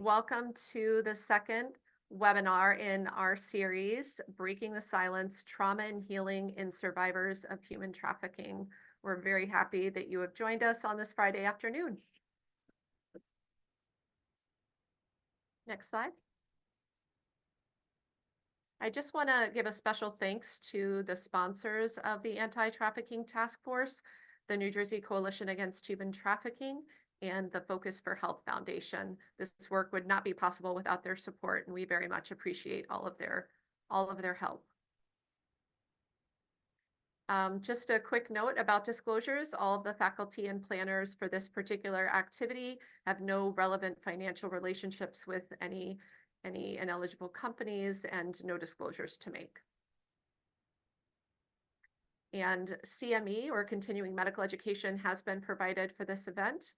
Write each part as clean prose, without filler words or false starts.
Welcome to the second webinar in our series, Breaking the Silence, Trauma and Healing in Survivors of Human Trafficking. We're very happy that you have joined us on this Friday afternoon. Next slide. I just want to give a special thanks to the sponsors of the Anti-Trafficking Task Force, the New Jersey Coalition Against Human Trafficking, and the Focus for Health Foundation. This work would not be possible without their support, and we very much appreciate all of their help. Just a quick note about disclosures. All of the faculty and planners for this particular activity have no relevant financial relationships with any ineligible companies and no disclosures to make. And CME, or continuing medical education, has been provided for this event.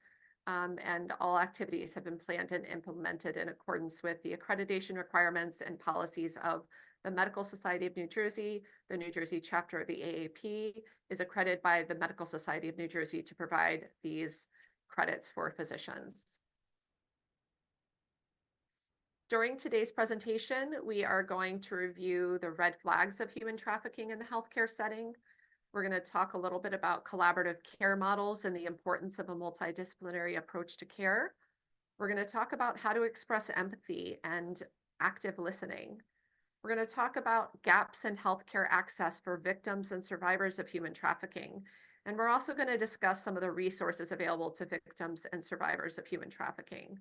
And all activities have been planned and implemented in accordance with the accreditation requirements and policies of the Medical Society of New Jersey. The New Jersey chapter of the AAP is accredited by the Medical Society of New Jersey to provide these credits for physicians. During today's presentation, we are going to review the red flags of human trafficking in the healthcare setting. We're going to talk a little bit about collaborative care models and the importance of a multidisciplinary approach to care. We're going to talk about how to express empathy and active listening. We're going to talk about gaps in healthcare access for victims and survivors of human trafficking. And we're also going to discuss some of the resources available to victims and survivors of human trafficking.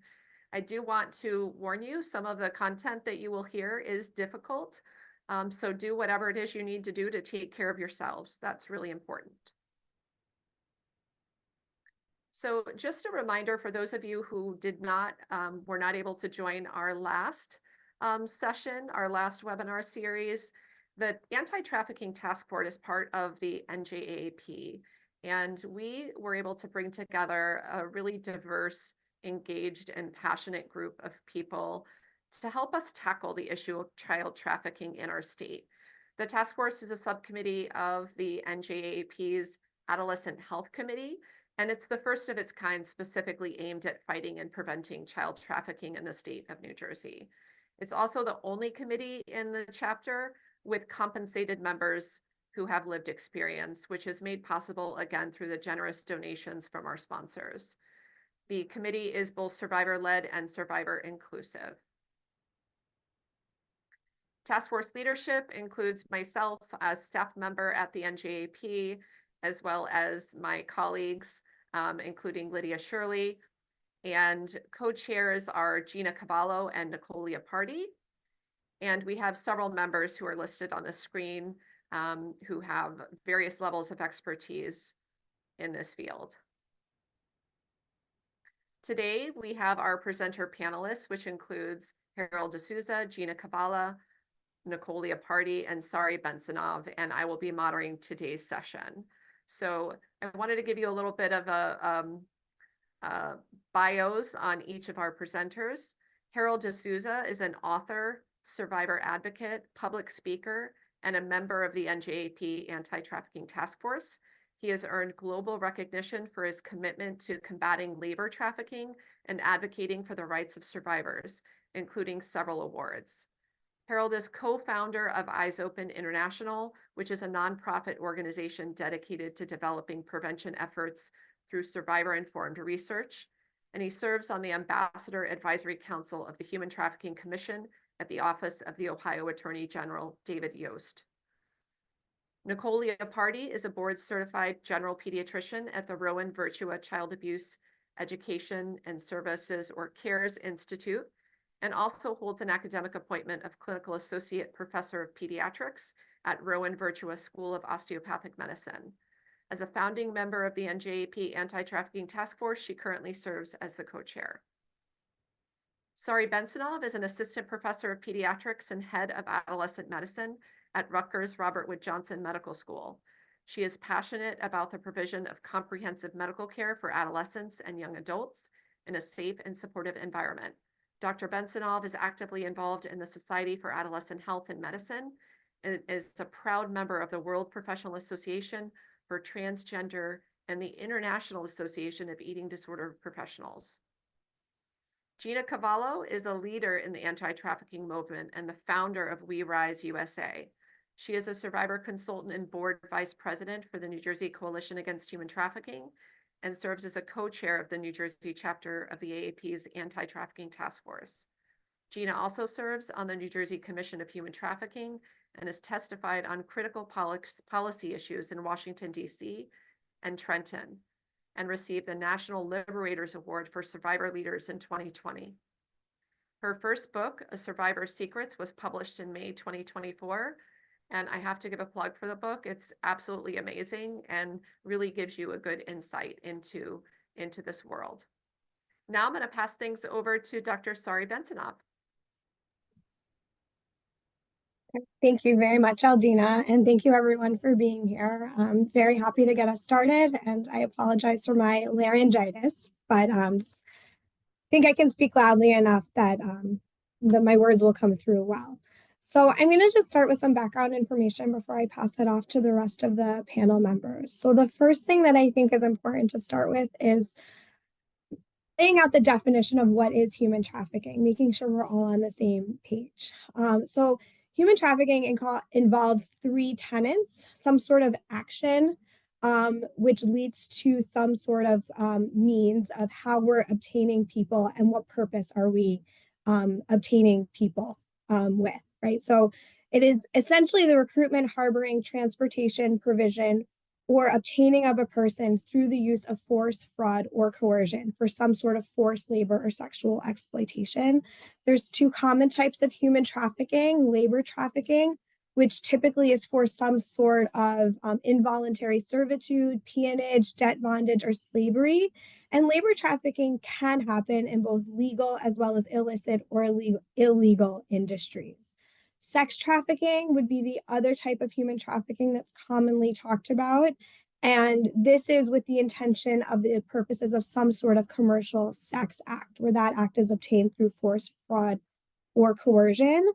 I do want to warn you, some of the content that you will hear is difficult. So do whatever it is you need to do to take care of yourselves. That's really important. So just a reminder for those of you who were not able to join our last session, our last webinar series, the Anti-Trafficking Task Force is part of the NJAAP. And we were able to bring together a really diverse, engaged, and passionate group of people to help us tackle the issue of child trafficking in our state. The task force is a subcommittee of the NJAAP's Adolescent Health Committee, and it's the first of its kind specifically aimed at fighting and preventing child trafficking in the state of New Jersey. It's also the only committee in the chapter with compensated members who have lived experience, which is made possible again through the generous donations from our sponsors. The committee is both survivor-led and survivor-inclusive. Task force leadership includes myself as staff member at the NJAAP, as well as my colleagues, including Lydia Shirley, and co-chairs are Gina Cavallo and Nicole Leopardi. And we have several members who are listed on the screen who have various levels of expertise in this field. Today, we have our presenter panelists, which includes Harold D'Souza, Gina Cavallo, Nicole Leopardi, and Sari Bensonov, and I will be moderating today's session. So I wanted to give you a little bit of bios on each of our presenters. Harold D'Souza is an author, survivor advocate, public speaker, and a member of the NJAAP Anti-Trafficking Task Force. He has earned global recognition for his commitment to combating labor trafficking and advocating for the rights of survivors, including several awards. Harold is co-founder of Eyes Open International, which is a nonprofit organization dedicated to developing prevention efforts through survivor-informed research. And he serves on the Ambassador Advisory Council of the Human Trafficking Commission at the Office of the Ohio Attorney General, David Yost. Nicole Leopardi is a board-certified general pediatrician at the Rowan Virtua Child Abuse Education and Services, or CARES Institute, and also holds an academic appointment of Clinical Associate Professor of Pediatrics at Rowan Virtua School of Osteopathic Medicine. As a founding member of the NJAAP Anti-Trafficking Task Force, she currently serves as the co-chair. Sari Bensonov is an assistant professor of pediatrics and head of adolescent medicine at Rutgers Robert Wood Johnson Medical School. She is passionate about the provision of comprehensive medical care for adolescents and young adults in a safe and supportive environment. Dr. Bensonov is actively involved in the Society for Adolescent Health and Medicine and is a proud member of the World Professional Association for Transgender and the International Association of Eating Disorder Professionals. Gina Cavallo is a leader in the anti-trafficking movement and the founder of We Rise USA. She is a survivor consultant and board vice president for the New Jersey Coalition Against Human Trafficking and serves as a co-chair of the New Jersey chapter of the AAP's Anti-Trafficking Task Force. Gina also serves on the New Jersey Commission of Human Trafficking and has testified on critical policy issues in Washington, D.C. and Trenton, and received the National Liberators Award for Survivor Leaders in 2020. Her first book, A Survivor's Secrets, was published in May 2024, and I have to give a plug for the book. It's absolutely amazing and really gives you a good insight into this world. Now I'm going to pass things over to Dr. Sari Bentonov. Thank you very much, Aldina, and thank you everyone for being here. I'm very happy to get us started, and I apologize for my laryngitis, but I think I can speak loudly enough that my words will come through well. So I'm going to just start with some background information before I pass it off to the rest of the panel members. So the first thing that I think is important to start with is laying out the definition of what is human trafficking, making sure we're all on the same page. So human trafficking involves three tenets: some sort of action, which leads to some sort of means of how we're obtaining people and what purpose are we obtaining people with, right? So it is essentially the recruitment, harboring, transportation, provision, or obtaining of a person through the use of force, fraud, or coercion for some sort of forced labor or sexual exploitation. There's two common types of human trafficking: labor trafficking, which typically is for some sort of involuntary servitude, peonage, debt bondage, or slavery. And labor trafficking can happen in both legal as well as illicit or illegal industries. Sex trafficking would be the other type of human trafficking that's commonly talked about. And this is with the intention of the purposes of some sort of commercial sex act, where that act is obtained through force, fraud, or coercion.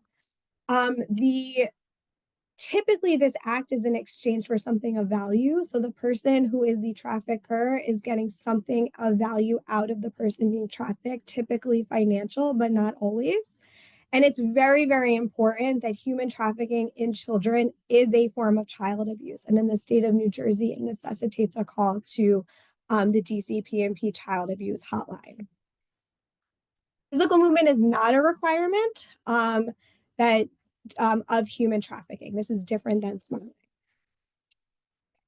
Typically, this act is in exchange for something of value. So the person who is the trafficker is getting something of value out of the person being trafficked, typically financial, but not always. And it's very, very important that human trafficking in children is a form of child abuse. And in the state of New Jersey, it necessitates a call to the DCPMP Child Abuse Hotline. Physical movement is not a requirement of human trafficking. This is different than smuggling.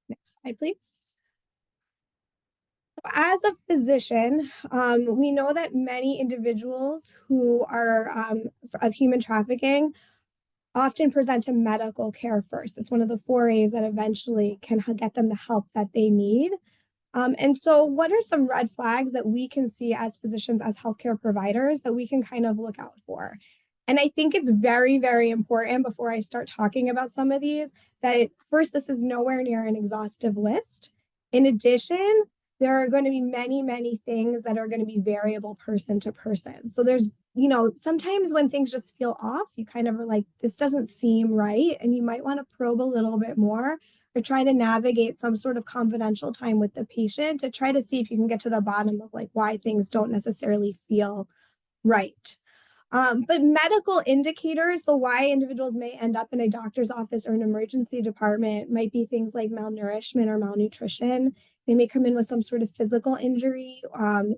Next slide, please. As a physician, we know that many individuals who are of human trafficking often present to medical care first. It's one of the forays that eventually can get them the help that they need. And so what are some red flags that we can see as physicians, as healthcare providers, that we can kind of look out for? And I think it's very, very important, before I start talking about some of these, that first, this is nowhere near an exhaustive list. In addition, there are going to be many, many things that are going to be variable person to person. So there's, sometimes when things just feel off, you kind of are like, this doesn't seem right. And you might want to probe a little bit more, or try to navigate some sort of confidential time with the patient to try to see if you can get to the bottom of why things don't necessarily feel right. But medical indicators, so why individuals may end up in a doctor's office or an emergency department, might be things like malnourishment or malnutrition. They may come in with some sort of physical injury,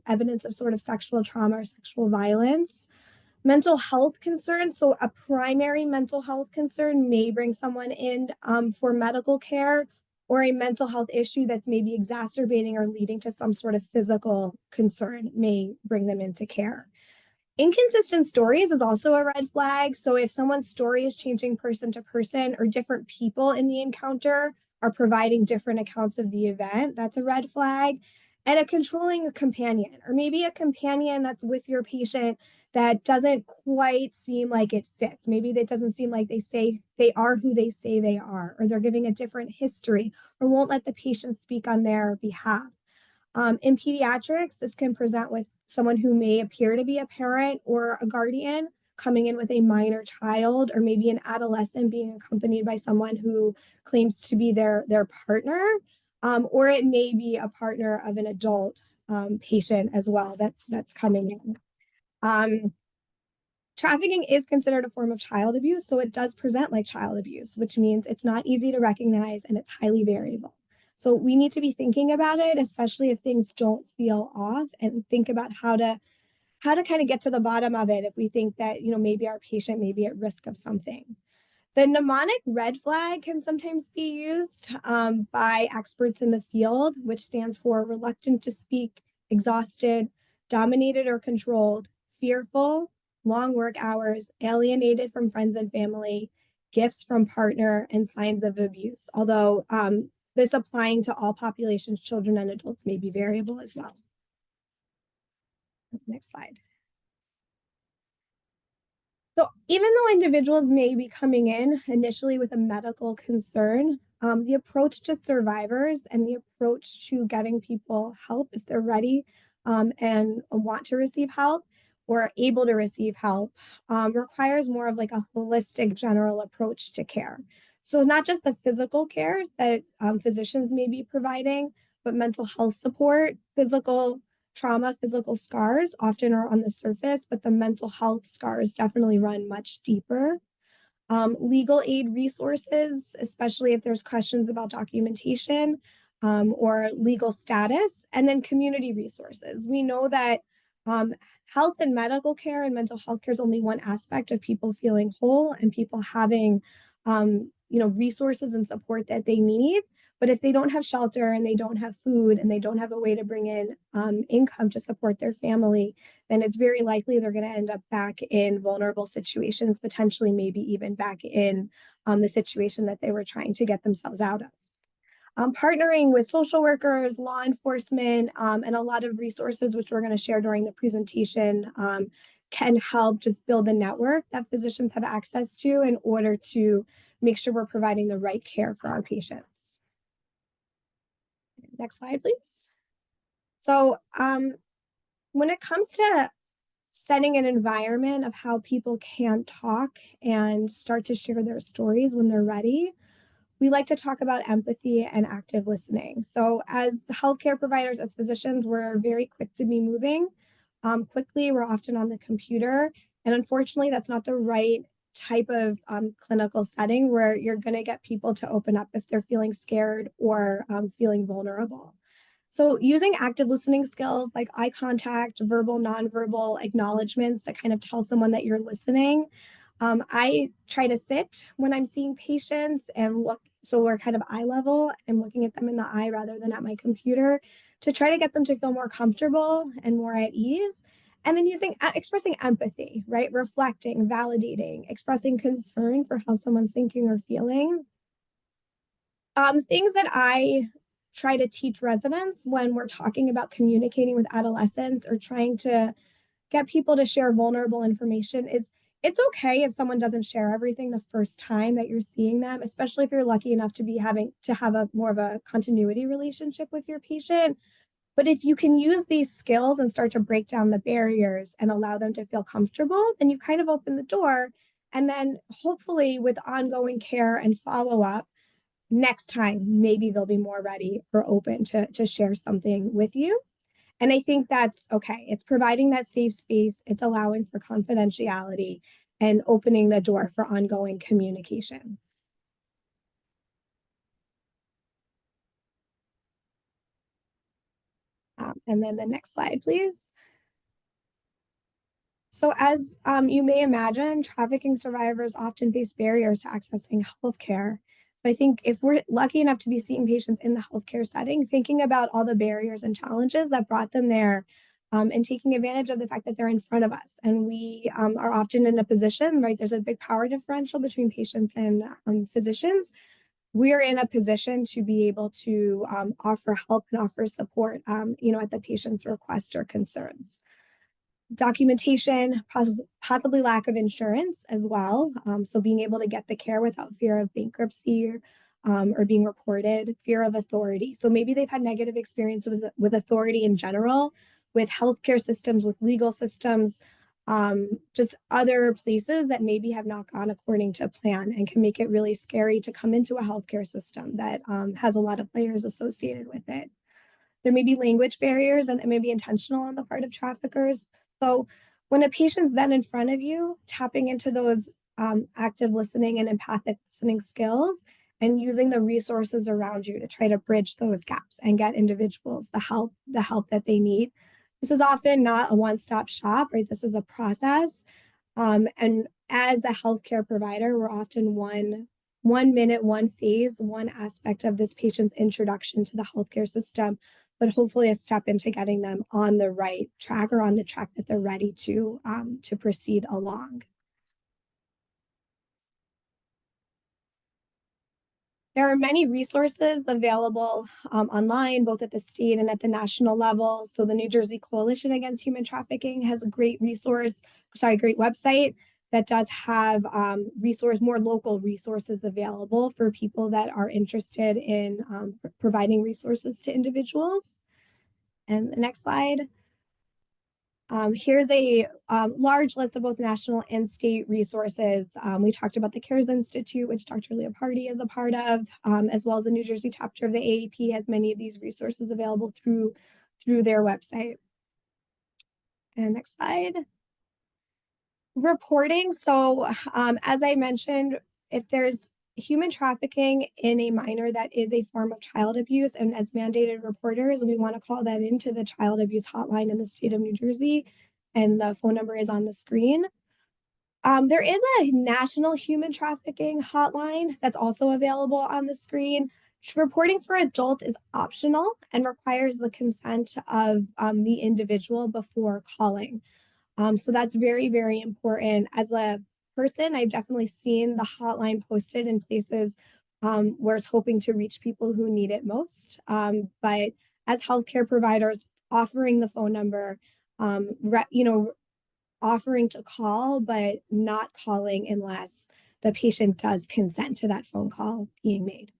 evidence of sort of sexual trauma or sexual violence. Mental health concerns, so a primary mental health concern may bring someone in for medical care, or a mental health issue that's maybe exacerbating or leading to some sort of physical concern may bring them into care. Inconsistent stories is also a red flag. So if someone's story is changing person to person, or different people in the encounter are providing different accounts of the event, that's a red flag. And a controlling companion, or maybe a companion that's with your patient that doesn't quite seem like it fits. Maybe that doesn't seem like they are who they say they are, or they're giving a different history, or won't let the patient speak on their behalf. In pediatrics, this can present with someone who may appear to be a parent or a guardian coming in with a minor child, or maybe an adolescent being accompanied by someone who claims to be their partner, or it may be a partner of an adult patient as well that's coming in. Trafficking is considered a form of child abuse, so it does present like child abuse, which means it's not easy to recognize and it's highly variable. So we need to be thinking about it, especially if things don't feel off, and think about how to kind of get to the bottom of it if we think that, maybe our patient may be at risk of something. The mnemonic red flag can sometimes be used by experts in the field, which stands for reluctant to speak, exhausted, dominated or controlled, fearful, long work hours, alienated from friends and family, gifts from partner, and signs of abuse. Although this applying to all populations, children and adults, may be variable as well. Next slide. So even though individuals may be coming in initially with a medical concern, the approach to survivors and the approach to getting people help if they're ready and want to receive help or able to receive help requires more of like a holistic general approach to care. So not just the physical care that physicians may be providing, but mental health support, physical trauma, physical scars often are on the surface, but the mental health scars definitely run much deeper. Legal aid resources, especially if there's questions about documentation or legal status, and then community resources. We know that health and medical care and mental health care is only one aspect of people feeling whole and people having resources and support that they need. But if they don't have shelter and they don't have food and they don't have a way to bring in income to support their family, then it's very likely they're going to end up back in vulnerable situations, potentially maybe even back in the situation that they were trying to get themselves out of. Partnering with social workers, law enforcement, and a lot of resources, which we're going to share during the presentation, can help just build a network that physicians have access to in order to make sure we're providing the right care for our patients. Next slide, please. So when it comes to setting an environment of how people can talk and start to share their stories when they're ready, we like to talk about empathy and active listening. So as healthcare providers, as physicians, we're very quick to be moving quickly. We're often on the computer. And unfortunately, that's not the right type of clinical setting where you're going to get people to open up if they're feeling scared or feeling vulnerable. So using active listening skills like eye contact, verbal, nonverbal acknowledgements that kind of tell someone that you're listening. I try to sit when I'm seeing patients and look, so we're kind of eye level. I'm looking at them in the eye rather than at my computer to try to get them to feel more comfortable and more at ease. And then expressing empathy, right? Reflecting, validating, expressing concern for how someone's thinking or feeling. Things that I try to teach residents when we're talking about communicating with adolescents or trying to get people to share vulnerable information is it's okay if someone doesn't share everything the first time that you're seeing them, especially if you're lucky enough to be having to have a more of a continuity relationship with your patient. But if you can use these skills and start to break down the barriers and allow them to feel comfortable, then you kind of open the door. And then hopefully with ongoing care and follow-up, next time, maybe they'll be more ready or open to share something with you. And I think that's okay. It's providing that safe space. It's allowing for confidentiality and opening the door for ongoing communication. And then the next slide, please. So as you may imagine, trafficking survivors often face barriers to accessing healthcare. So I think if we're lucky enough to be seeing patients in the healthcare setting, thinking about all the barriers and challenges that brought them there and taking advantage of the fact that they're in front of us. And we are often in a position, right? There's a big power differential between patients and physicians. We're in a position to be able to offer help and offer support, at the patient's request or concerns. Documentation, possibly lack of insurance as well. So being able to get the care without fear of bankruptcy or being reported, fear of authority. So maybe they've had negative experience with authority in general, with healthcare systems, with legal systems, just other places that maybe have not gone according to plan and can make it really scary to come into a healthcare system that has a lot of layers associated with it. There may be language barriers and it may be intentional on the part of traffickers. So When a patient's then in front of you, tapping into those active listening and empathic listening skills and using the resources around you to try to bridge those gaps and get individuals the help that they need. This is often not a one-stop shop, right? This is a process. And as a healthcare provider, we're often one minute, one phase, one aspect of this patient's introduction to the healthcare system, but hopefully a step into getting them on the right track or on the track that they're ready to proceed along. There are many resources available online, both at the state and at the national level. So the New Jersey Coalition Against Human Trafficking has a great website that does have more local resources available for people that are interested in providing resources to individuals. And the next slide. Here's a large list of both national and state resources. We talked about the CARES Institute, which Dr. Leopardi is a part of, as well as the New Jersey chapter of the AAP has many of these resources available through their website. And next slide. Reporting. So as I mentioned, if there's human trafficking in a minor that is a form of child abuse, and as mandated reporters, we want to call that into the child abuse hotline in the state of New Jersey, and the phone number is on the screen. There is a national human trafficking hotline that's also available on the screen. Reporting for adults is optional and requires the consent of the individual before calling. So that's very, very important. As a person, I've definitely seen the hotline posted in places where it's hoping to reach people who need it most. But as healthcare providers, offering the phone number, offering to call, but not calling unless the patient does consent to that phone call being made.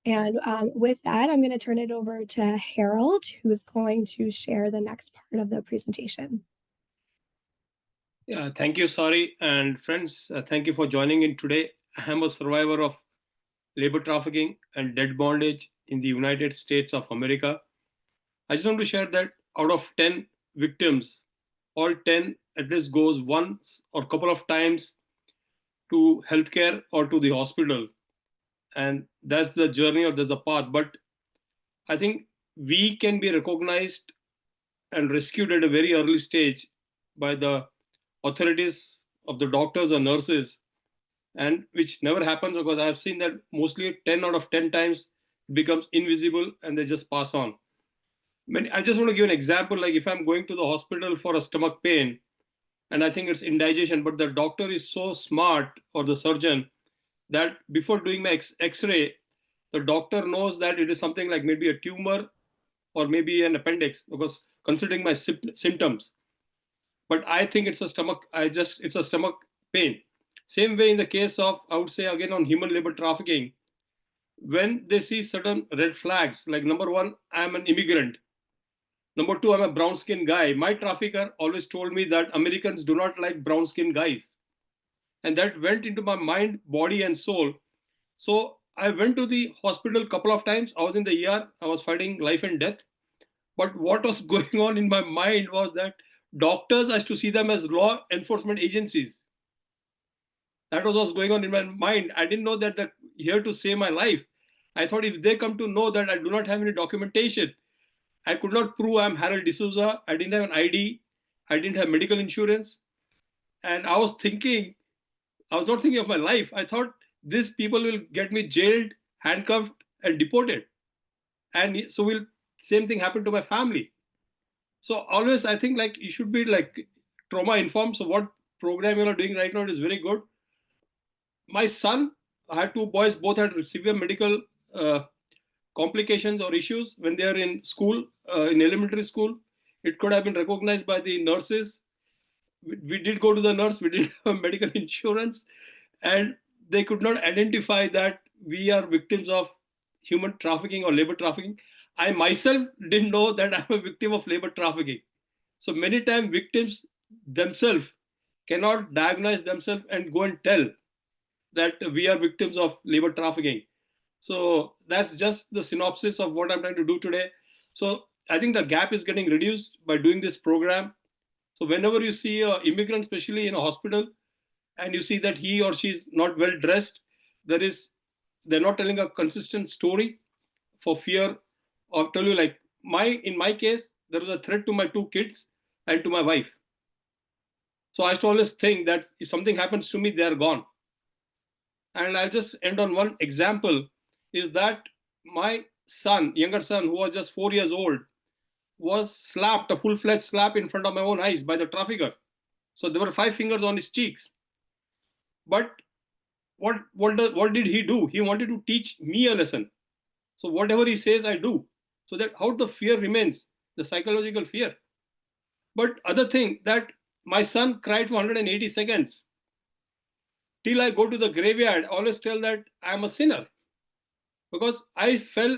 And with that, I'm going to turn it over to Harold, who's going to share the next part of the presentation. Yeah, thank you, Sari. And friends, thank you for joining in today. I am a survivor of labor trafficking and debt bondage in the United States of America. I just want to share that out of 10 victims, all 10 at least goes once or couple of times to healthcare or to the hospital. And that's the journey or there's a path. But I think we can be recognized and rescued at a very early stage by the authorities of the doctors or nurses, and which never happens because I've seen that mostly 10 out of 10 times it becomes invisible and they just pass on. I just want to give an example, like if I'm going to the hospital for a stomach pain and I think it's indigestion, but the doctor is so smart, or the surgeon, that before doing my x-ray, the doctor knows that it is something like maybe a tumor or maybe an appendix, because considering my symptoms. But I think it's a stomach, it's a stomach pain. Same way in the case of, I would say again on human labor trafficking, when they see certain red flags, like number one, I'm an immigrant. Number two, I'm a brown skinned guy. My trafficker always told me that Americans do not like brown skinned guys. And that went into my mind, body, and soul. So I went to the hospital a couple of times. I was in the ER. I was fighting life and death. But what was going on in my mind was that doctors, I used to see them as law enforcement agencies. That was what's going on in my mind. I didn't know that they're here to save my life. I thought if they come to know that I do not have any documentation, I could not prove I'm Harold D'Souza. I didn't have an ID. I didn't have medical insurance. And I was not thinking of my life. I thought these people will get me jailed, handcuffed, and deported. And so same thing happen to my family. So always I think like you should be like trauma informed. So what program you are doing right now is very good. My son, I had two boys, both had severe medical complications or issues when they are in school, in elementary school. It could have been recognized by the nurses. We did go to the nurse, we did have medical insurance, and they could not identify that we are victims of human trafficking or labor trafficking. I myself didn't know that I'm a victim of labor trafficking. So many times victims themselves cannot diagnose themselves and go and tell that we are victims of labor trafficking. So that's just the synopsis of what I'm trying to do today. So I think the gap is getting reduced by doing this program. So whenever you see an immigrant, especially in a hospital, and you see that he or she is not well dressed, they're not telling a consistent story for fear of, tell you, like in my case, there was a threat to my 2 kids and to my wife. So I used to always think that if something happens to me, they're gone. And I'll just end on one example, is that my son, younger son, who was just 4 years old, was slapped, a full-fledged slap in front of my own eyes by the trafficker. So there were 5 fingers on his cheeks. But what did he do? He wanted to teach me a lesson. So whatever he says, I do. So that how the fear remains, the psychological fear. But other thing, that my son cried for 180 seconds. Till I go to the graveyard, I always tell that I am a sinner. Because I fell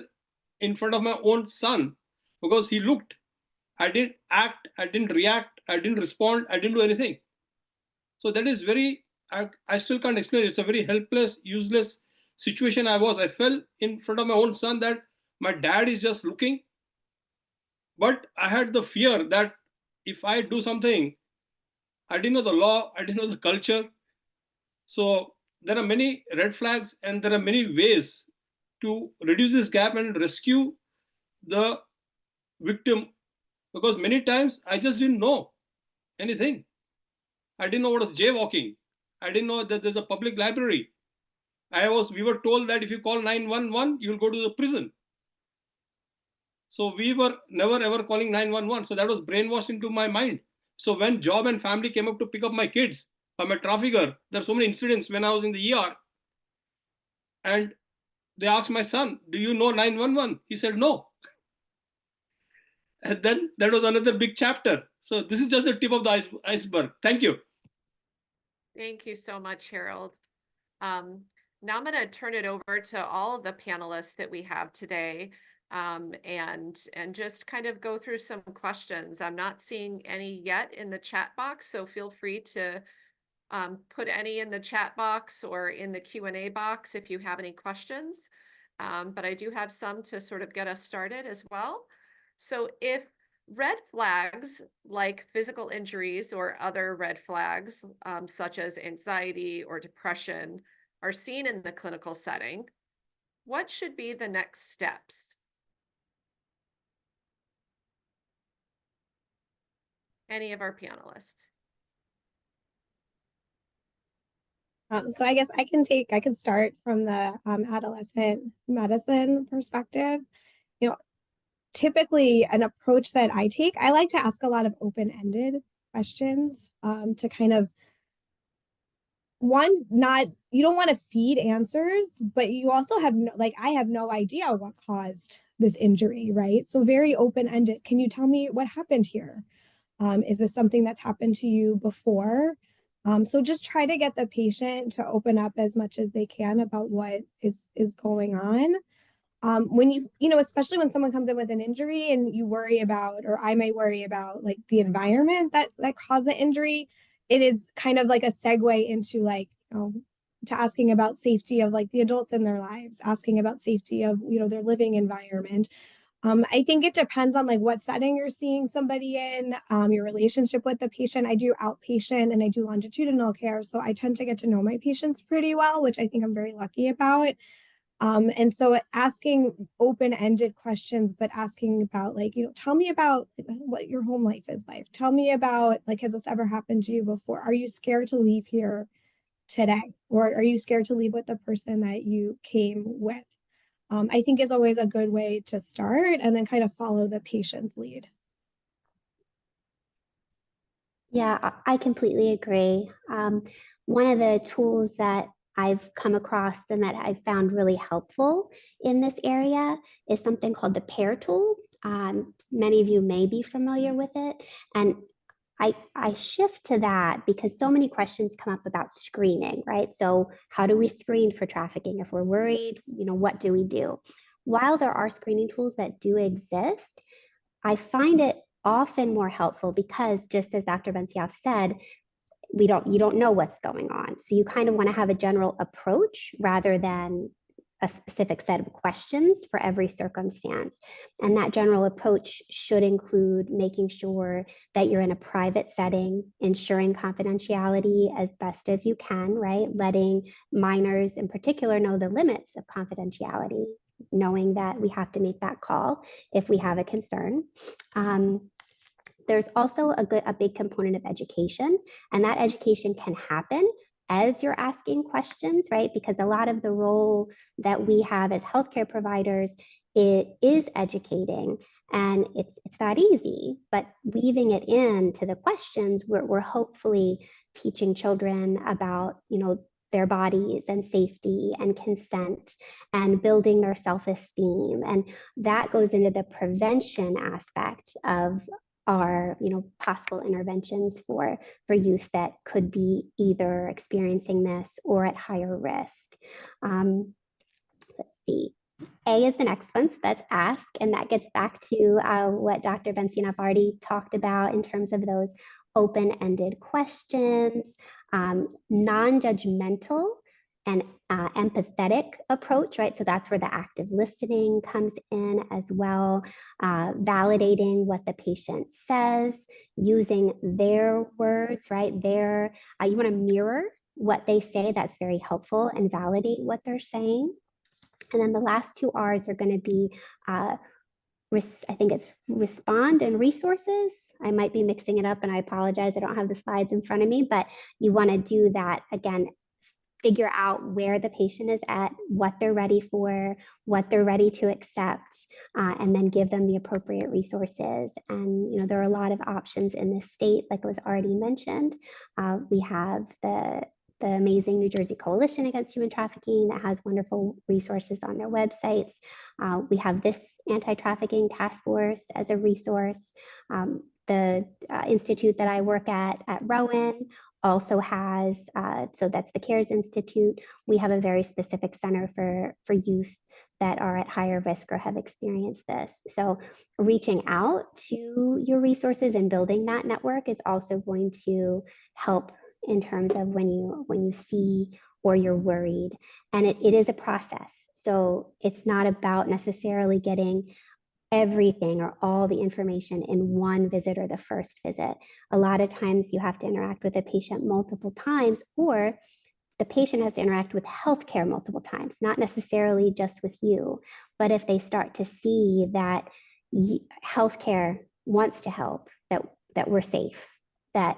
in front of my own son. Because he looked. I didn't act, I didn't react, I didn't respond, I didn't do anything. So that is very, I still can't explain. It's a very helpless, useless situation I was. I fell in front of my own son that my dad is just looking. But I had the fear that if I do something, I didn't know the law, I didn't know the culture. So there are many red flags and there are many ways to reduce this gap and rescue the victim. Because many times I just didn't know anything. I didn't know what was jaywalking. I didn't know that there's a public library. We were told that if you call 911, you'll go to the prison. So we were never ever calling 911. So that was brainwashed into my mind. So when job and family came up to pick up my kids from a trafficker, there are so many incidents when I was in the ER. And they asked my son, do you know 911? He said, no. And then that was another big chapter. So this is just the tip of the iceberg. Thank you. Thank you so much, Harold. Now I'm going to turn it over to all of the panelists that we have today, and just kind of go through some questions. I'm not seeing any yet in the chat box, so feel free to put any in the chat box or in the Q&A box if you have any questions. But I do have some to sort of get us started as well. So if red flags like physical injuries or other red flags, such as anxiety or depression, are seen in the clinical setting, what should be the next steps? Any of our panelists? So I guess I can start from the adolescent medicine perspective. You know, typically an approach that I take, I like to ask a lot of open-ended questions to kind of, you don't want to feed answers, but you also have I have no idea what caused this injury, right? So very open-ended. Can you tell me what happened here? Is this something that's happened to you before? So just try to get the patient to open up as much as they can about what is going on. When especially when someone comes in with an injury and you worry about, or I may worry about, like the environment that caused the injury, it is kind of like a segue into to asking about safety of the adults in their lives, asking about safety of, their living environment. I think it depends on what setting you're seeing somebody in, your relationship with the patient. I do outpatient and I do longitudinal care. So I tend to get to know my patients pretty well, which I think I'm very lucky about. And so asking open-ended questions, but asking about tell me about what your home life is like. Tell me about has this ever happened to you before? Are you scared to leave here today? Or are you scared to leave with the person that you came with? I think is always a good way to start, and then kind of follow the patient's lead. Yeah, I completely agree. One of the tools that I've come across and that I've found really helpful in this area is something called the PAIR tool. Many of you may be familiar with it. And I shift to that because so many questions come up about screening, right? So how do we screen for trafficking? If we're worried, what do we do? While there are screening tools that do exist, I find it often more helpful because, just as Dr. Bensiaf said, you don't know what's going on. So you kind of want to have a general approach rather than a specific set of questions for every circumstance. And that general approach should include making sure that you're in a private setting, ensuring confidentiality as best as you can, right? Letting minors in particular know the limits of confidentiality, knowing that we have to make that call if we have a concern. There's also a big component of education, and that education can happen as you're asking questions, right? Because a lot of the role that we have as healthcare providers, it is educating, and it's not easy, but weaving it into the questions, we're hopefully teaching children about, their bodies and safety and consent and building their self-esteem. And that goes into the prevention aspect of our possible interventions for youth that could be either experiencing this or at higher risk. Let's see. A is the next one, so that's ask, and that gets back to what Dr. Bensinov already talked about in terms of those open-ended questions, non-judgmental and empathetic approach, right? So that's where the active listening comes in as well, validating what the patient says, using their words, right? You want to mirror what they say, that's very helpful, and validate what they're saying. And then the last two R's are going to be, I think it's respond and resources. I might be mixing it up and I apologize. I don't have the slides in front of me, but you want to do that again, figure out where the patient is at, what they're ready for, what they're ready to accept, and then give them the appropriate resources. And there are a lot of options in this state, like it was already mentioned. We have the amazing New Jersey Coalition Against Human Trafficking that has wonderful resources on their websites. We have this anti-trafficking task force as a resource. The institute that I work at Rowan, also has, so that's the CARES Institute. We have a very specific center for youth that are at higher risk or have experienced this. So reaching out to your resources and building that network is also going to help in terms of when you see or you're worried. And it is a process. So it's not about necessarily getting everything or all the information in one visit or the first visit. A lot of times you have to interact with a patient multiple times, or the patient has to interact with healthcare multiple times, not necessarily just with you. But if they start to see that healthcare wants to help, that we're safe, that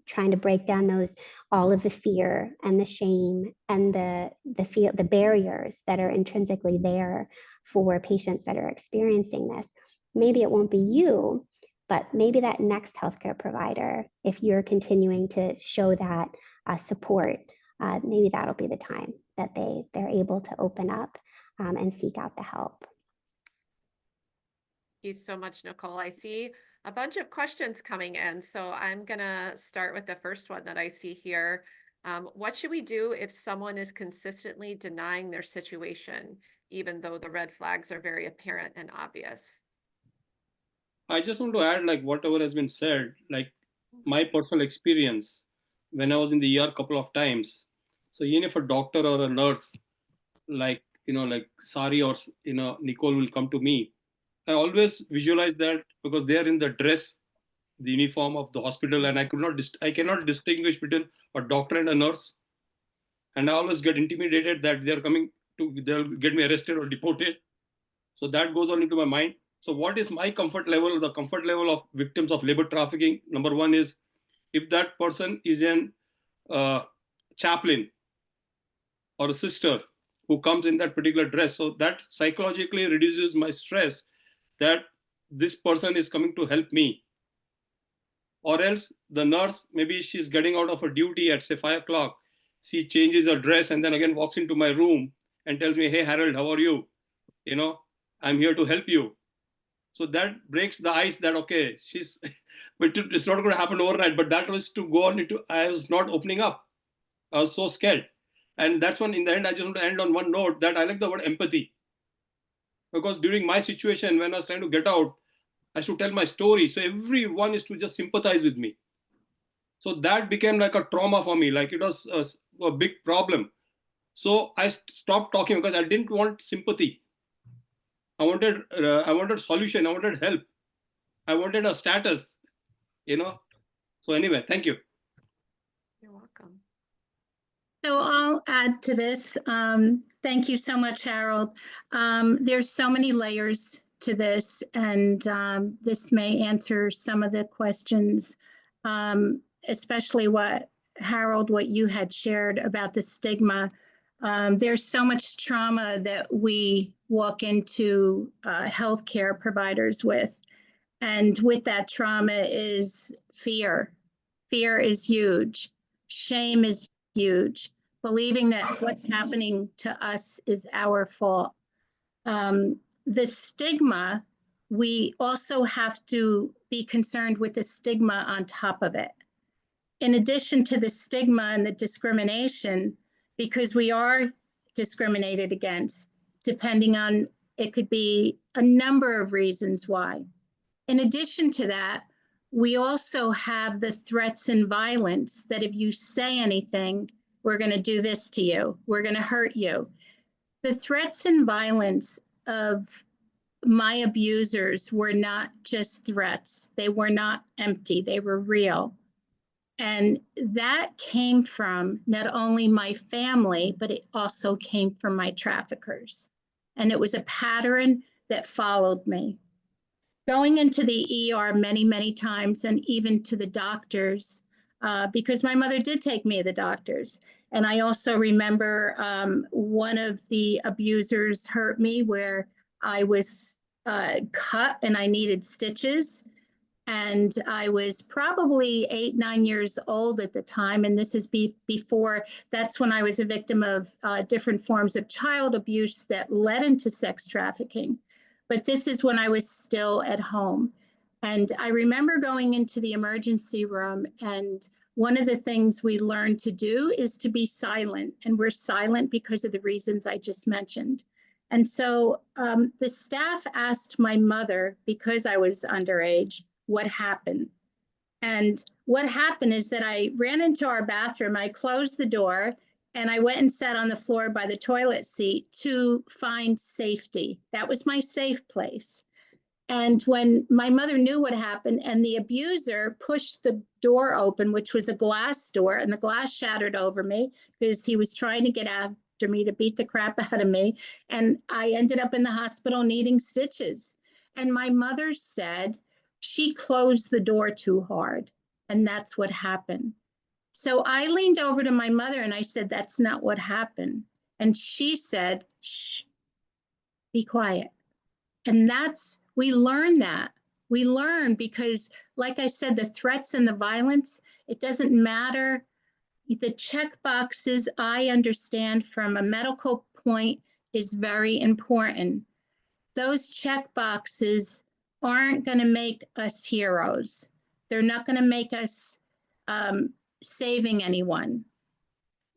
trying to break down all of the fear and the shame and the barriers that are intrinsically there for patients that are experiencing this. Maybe it won't be you, but maybe that next healthcare provider, if you're continuing to show that support, maybe that'll be the time that they're able to open up and seek out the help. Thank you so much, Nicole. I see a bunch of questions coming in, so I'm gonna start with the first one that I see here. What should we do if someone is consistently denying their situation, even though the red flags are very apparent and obvious? I just want to add, like whatever has been said, like my personal experience when I was in the ER a couple of times. So even if a doctor or a nurse, like Sari or Nicole will come to me, I always visualize that because they are in the dress, the uniform of the hospital, and I cannot distinguish between a doctor and a nurse. And I always get intimidated that they'll get me arrested or deported. So that goes on into my mind. So what is my comfort level? The comfort level of victims of labor trafficking, number one is if that person is an chaplain or a sister who comes in that particular dress. So that psychologically reduces my stress that this person is coming to help me. Or else the nurse, maybe she's getting out of her duty at say 5 o'clock. She changes her dress and then again walks into my room and tells me, hey, Harold, how are you? I'm here to help you. So that breaks the ice that, okay, it's not going to happen overnight, but that was to go on into, I was not opening up. I was so scared. And that's when in the end, I just want to end on one note that I like the word empathy. Because during my situation, when I was trying to get out, I should tell my story. So everyone is to just sympathize with me. So that became like a trauma for me. Like it was a big problem. So I stopped talking because I didn't want sympathy. I wanted solution. I wanted help. I wanted a status, you know. So anyway, thank you. You're welcome. So I'll add to this. Thank you so much, Harold. There's so many layers to this, and this may answer some of the questions, especially what you had shared about the stigma. There's so much trauma that we walk into healthcare providers with. And with that trauma is fear. Fear is huge. Shame is huge. Believing that what's happening to us is our fault. The stigma, we also have to be concerned with the stigma on top of it. In addition to the stigma and the discrimination, because we are discriminated against, depending on, it could be a number of reasons why. In addition to that, we also have the threats and violence that if you say anything, we're going to do this to you, we're going to hurt you. The threats and violence of my abusers were not just threats. They were not empty. They were real. And that came from not only my family, but it also came from my traffickers. And it was a pattern that followed me. Going into the ER many, many times, and even to the doctors, because my mother did take me to the doctors. And I also remember one of the abusers hurt me where I was cut and I needed stitches. And I was probably 8, 9 years old at the time. And this is before, that's when I was a victim of different forms of child abuse that led into sex trafficking. But this is when I was still at home. And I remember going into the emergency room, and one of the things we learned to do is to be silent. And we're silent because of the reasons I just mentioned. And so the staff asked my mother, because I was underage, what happened. And what happened is that I ran into our bathroom, I closed the door, and I went and sat on the floor by the toilet seat to find safety. That was my safe place. And when my mother knew what happened and the abuser pushed the door open, which was a glass door, and the glass shattered over me because he was trying to get after me to beat the crap out of me. And I ended up in the hospital needing stitches. And my mother said she closed the door too hard. And that's what happened. So I leaned over to my mother and I said, that's not what happened. And she said, shh, be quiet. And we learn that. We learn because, like I said, the threats and the violence, it doesn't matter. The check boxes, I understand from a medical point, is very important. Those check boxes aren't going to make us heroes. They're not going to make us saving anyone,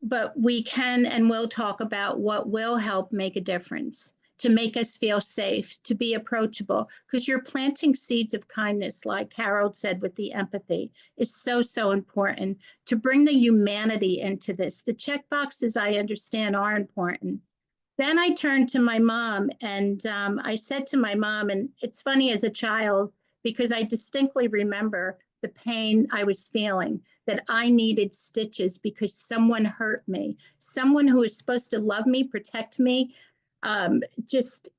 but we can and will talk about what will help make a difference, to make us feel safe, to be approachable, because you're planting seeds of kindness, like Harold said with the empathy, is so, so important to bring the humanity into this. The check boxes, I understand, are important. Then I turned to my mom and I said to my mom, and it's funny as a child, because I distinctly remember the pain I was feeling, that I needed stitches because someone hurt me. Someone who was supposed to love me, protect me, just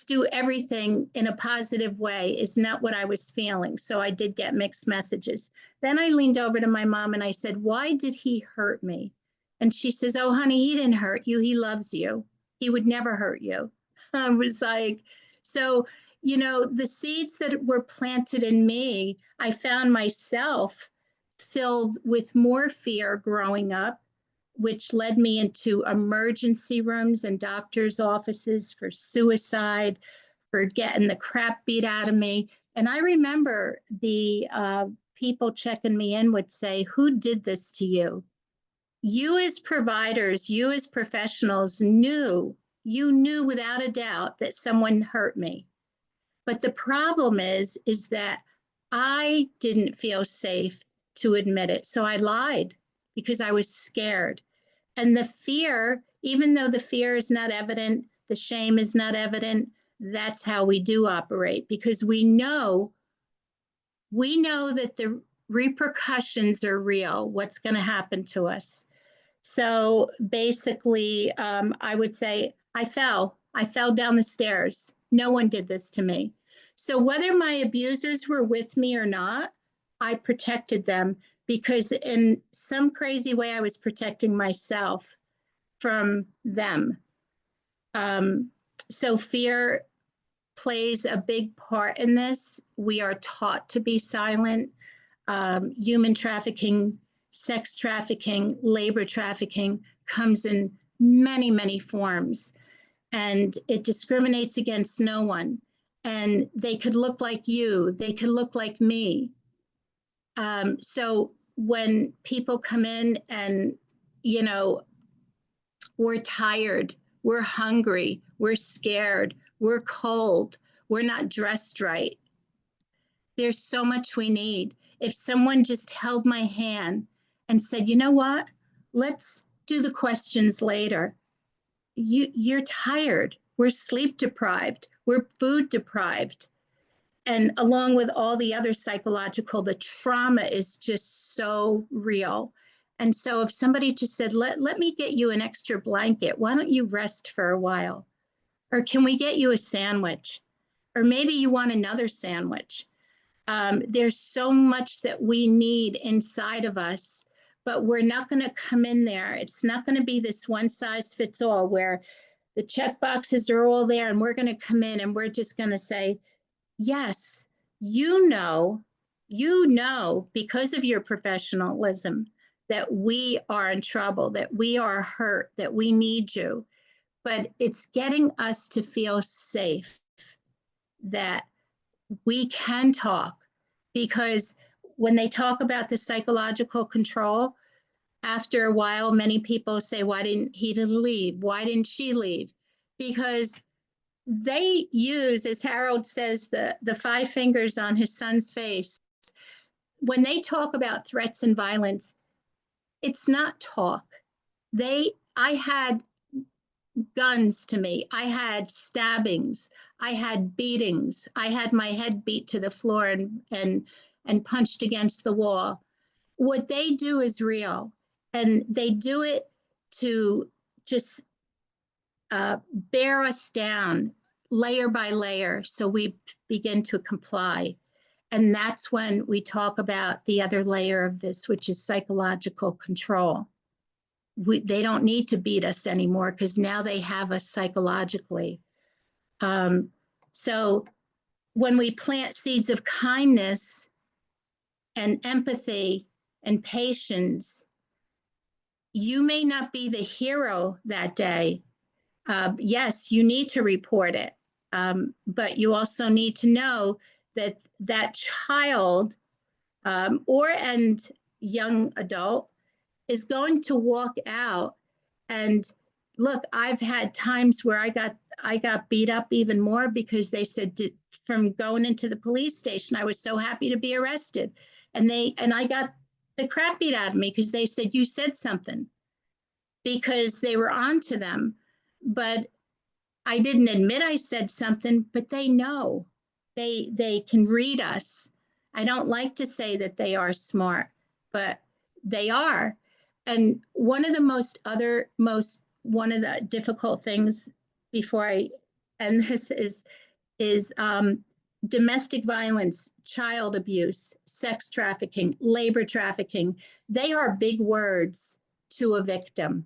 do everything in a positive way is not what I was feeling. So I did get mixed messages. Then I leaned over to my mom and I said, why did he hurt me? And she says, oh, honey, he didn't hurt you. He loves you. He would never hurt you. I was like, so, you know, the seeds that were planted in me, I found myself filled with more fear growing up, which led me into emergency rooms and doctors' offices for suicide, for getting the crap beat out of me. And I remember the people checking me in would say, who did this to you? You as providers, you as professionals you knew without a doubt that someone hurt me. But the problem is that I didn't feel safe to admit it. So I lied because I was scared. And the fear, even though the fear is not evident, the shame is not evident, that's how we do operate, because we know that the repercussions are real, what's going to happen to us. So basically, I would say I fell down the stairs. No one did this to me. So whether my abusers were with me or not, I protected them, because in some crazy way, I was protecting myself from them. So fear plays a big part in this. We are taught to be silent. Human trafficking, sex trafficking, labor trafficking comes in many, many forms, and it discriminates against no one. And they could look like you, they could look like me. So when people come in and, you know, we're tired, we're hungry, we're scared, we're cold, we're not dressed right. There's so much we need. If someone just held my hand and said, you know what, let's do the questions later. You're tired, we're sleep deprived, we're food deprived. And along with all the other psychological, the trauma is just so real. And so if somebody just said, let me get you an extra blanket, why don't you rest for a while? Or can we get you a sandwich? Or maybe you want another sandwich. There's so much that we need inside of us, but we're not going to come in there. It's not going to be this one size fits all where the check boxes are all there and we're going to come in and we're just going to say, yes, you know, because of your professionalism, that we are in trouble, that we are hurt, that we need you. But it's getting us to feel safe, that we can talk, because when they talk about the psychological control, after a while, many people say, why didn't he leave? Why didn't she leave? Because they use, as Harold says, the 5 fingers on his son's face. When they talk about threats and violence, it's not talk. I had guns to me. I had stabbings. I had beatings. I had my head beat to the floor and punched against the wall. What they do is real, and they do it to just bear us down layer by layer so we begin to comply. And that's when we talk about the other layer of this, which is psychological control. They don't need to beat us anymore because now they have us psychologically. So when we plant seeds of kindness and empathy and patience, you may not be the hero that day. Yes, you need to report it, but you also need to know that that child and young adult is going to walk out. And look, I've had times where I got beat up even more because they said from going into the police station, I was so happy to be arrested. And I got the crap beat out of me because they said, you said something, because they were on to them. But I didn't admit I said something, but they know. They can read us. I don't like to say that they are smart, but they are. And one of the difficult things before I end this is domestic violence, child abuse, sex trafficking, labor trafficking. They are big words to a victim.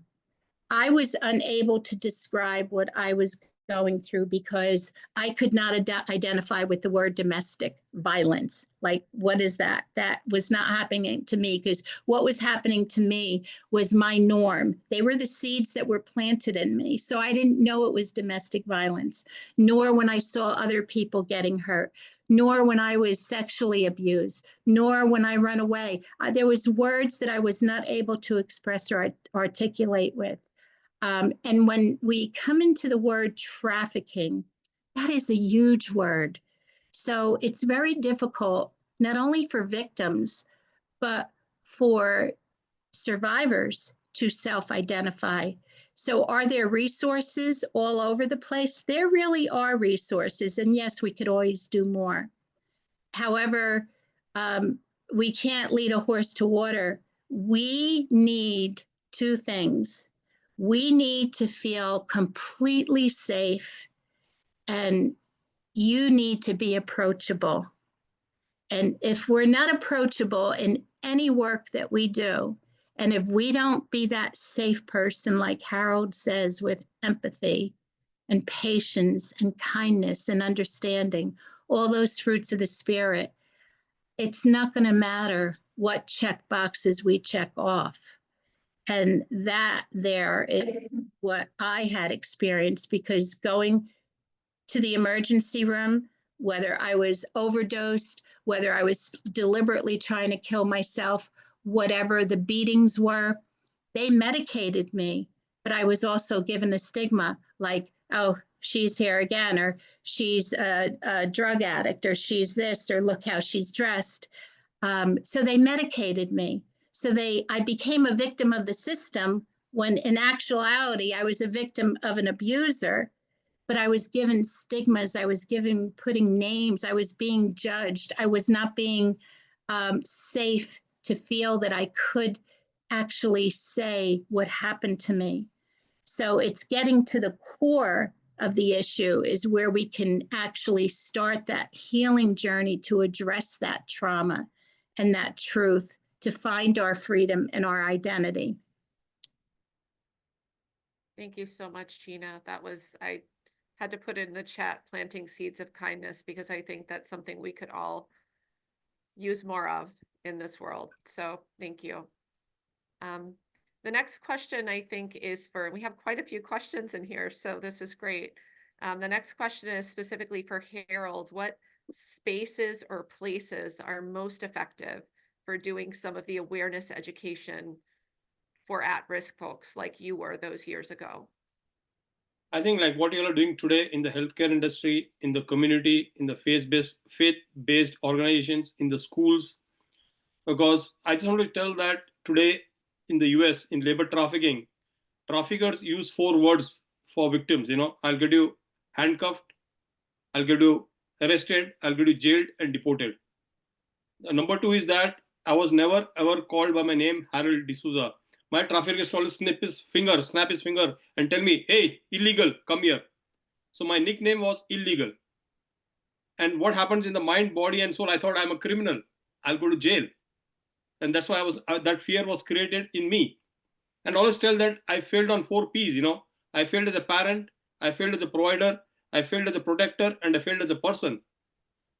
I was unable to describe what I was going through because I could not identify with the word domestic violence. Like, what is that? That was not happening to me, because what was happening to me was my norm. They were the seeds that were planted in me. So I didn't know it was domestic violence, nor when I saw other people getting hurt, nor when I was sexually abused, nor when I ran away. There was words that I was not able to express or articulate with. And when we come into the word trafficking, that is a huge word. So it's very difficult, not only for victims, but for survivors to self-identify. So are there resources all over the place? There really are resources. And yes, we could always do more. However, we can't lead a horse to water. We need two things. We need to feel completely safe, and you need to be approachable. And if we're not approachable in any work that we do, and if we don't be that safe person, like Harold says, with empathy and patience and kindness and understanding, all those fruits of the Spirit, it's not going to matter what check boxes we check off. And that there is what I had experienced, because going to the emergency room, whether I was overdosed, whether I was deliberately trying to kill myself, whatever the beatings were, they medicated me, but I was also given a stigma like, oh, she's here again, or she's a drug addict, or she's this, or look how she's dressed. So they medicated me. So I became a victim of the system, when in actuality, I was a victim of an abuser, but I was given stigmas. I was putting names. I was being judged. I was not being safe to feel that I could actually say what happened to me. So it's getting to the core of the issue is where we can actually start that healing journey to address that trauma and that truth, to find our freedom and our identity. Thank you so much, Gina. I had to put it in the chat, planting seeds of kindness, because I think that's something we could all use more of in this world. So thank you. The next question, I think, is we have quite a few questions in here, so this is great. The next question is specifically for Harold. What spaces or places are most effective for doing some of the awareness education for at-risk folks like you were those years ago? I think like what you are doing today in the healthcare industry, in the community, in the faith-based organizations, in the schools, because I just want to tell that today in the US, in labor trafficking, traffickers use 4 words for victims. I'll get you handcuffed, I'll get you arrested, I'll get you jailed and deported. Number 2 is that I was never ever called by my name, Harold D'Souza. My trafficker used to always snap his finger and tell me, hey, illegal, come here. So my nickname was illegal. And what happens in the mind, body and soul, I thought I'm a criminal, I'll go to jail. And that's why that fear was created in me. And always tell that I failed on 4 P's. I failed as a parent, I failed as a provider, I failed as a protector, and I failed as a person.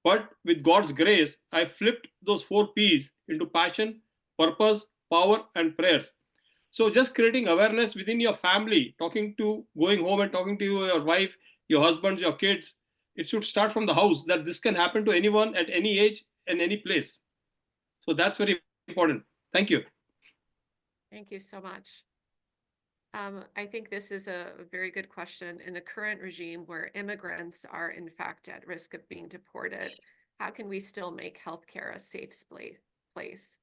But with God's grace, I flipped those 4 P's into passion, purpose, power, and prayers. So just creating awareness within your family, going home and talking to your wife, your husbands, your kids. It should start from the house, that this can happen to anyone at any age and any place. So that's very important. Thank you. Thank you so much. I think this is a very good question. In the current regime where immigrants are in fact at risk of being deported, how can we still make healthcare a safe place?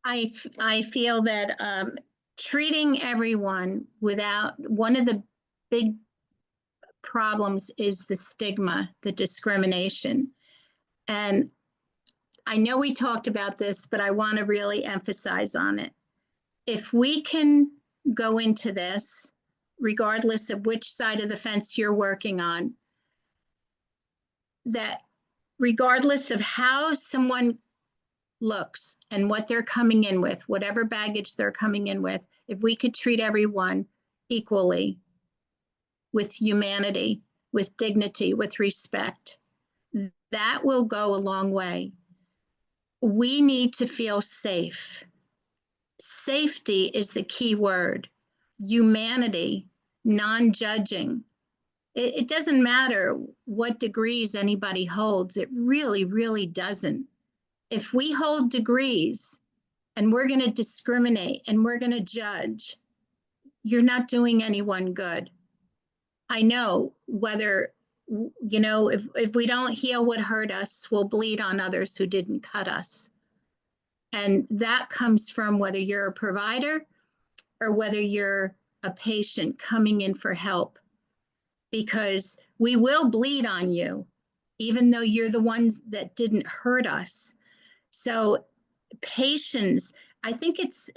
I feel that treating everyone without, one of the big problems is the stigma, the discrimination. And I know we talked about this, but I want to really emphasize on it. If we can go into this, regardless of which side of the fence you're working on, that regardless of how someone looks and what they're coming in with, whatever baggage they're coming in with, if we could treat everyone equally, with humanity, with dignity, with respect, that will go a long way. We need to feel safe. Safety is the key word. Humanity, non-judging. It doesn't matter what degrees anybody holds. It really, really doesn't. If we hold degrees and we're going to discriminate and we're going to judge, you're not doing anyone good. I know whether, if we don't heal what hurt us, we'll bleed on others who didn't cut us. And that comes from whether you're a provider or whether you're a patient coming in for help, because we will bleed on you, even though you're the ones that didn't hurt us. So patience, I think it's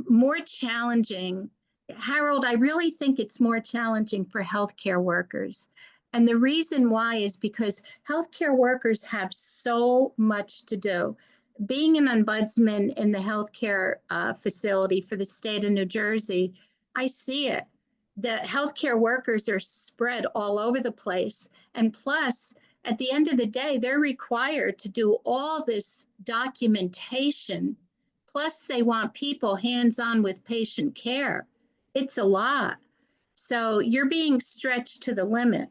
more challenging. Harold, I really think it's more challenging for healthcare workers. And the reason why is because healthcare workers have so much to do. Being an ombudsman in the healthcare facility for the state of New Jersey, I see it. The healthcare workers are spread all over the place. And plus, at the end of the day, they're required to do all this documentation. Plus, they want people hands-on with patient care. It's a lot. So you're being stretched to the limit.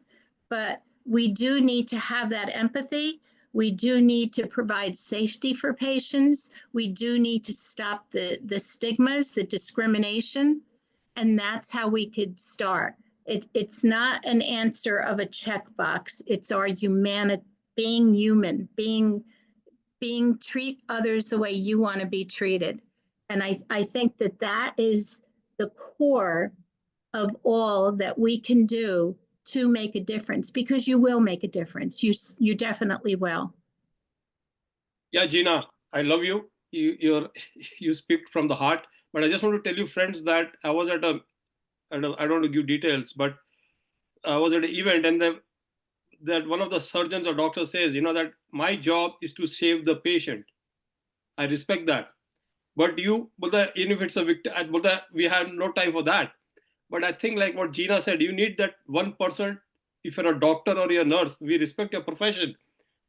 But we do need to have that empathy. We do need to provide safety for patients. We do need to stop the stigmas, the discrimination. And that's how we could start. It's not an answer of a checkbox. It's our humanity, being human, being treat others the way you want to be treated. And I think that is the core of all that we can do to make a difference, because you will make a difference. You definitely will. Yeah, Gina, I love you. You speak from the heart. But I just want to tell you, friends, that I was at I don't want to give details, but I was at an event, and that one of the surgeons or doctors says, that my job is to save the patient. I respect that. But even if it's a victim, we have no time for that. But I think, like what Gina said, you need that 1%. If you're a doctor or you're a nurse, we respect your profession,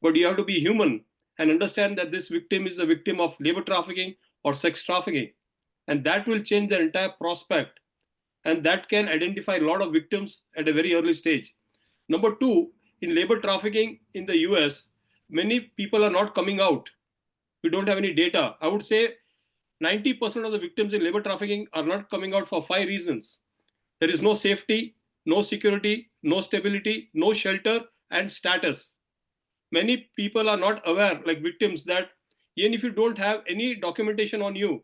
but you have to be human and understand that this victim is a victim of labor trafficking or sex trafficking. And that will change the entire prospect. And that can identify a lot of victims at a very early stage. Number two, in labor trafficking in the US, many people are not coming out. We don't have any data. I would say 90% of the victims in labor trafficking are not coming out for 5 reasons. There is no safety, no security, no stability, no shelter, and status. Many people are not aware, like victims, that even if you don't have any documentation on you,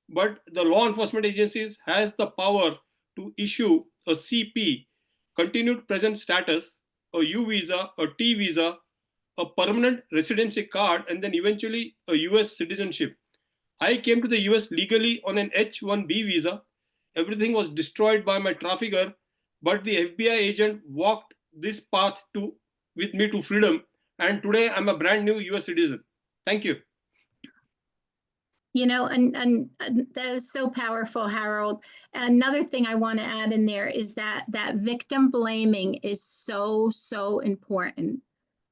but the law enforcement agencies has the power to issue a CP, continued present status, a U visa, a T visa, a permanent residency card, and then eventually a US citizenship. I came to the US legally on an H-1B visa. Everything was destroyed by my trafficker, but the FBI agent walked this path with me to freedom, and today I'm a brand new US citizen. Thank you. And that is so powerful, Harold. Another thing I want to add in there is that victim blaming is so important.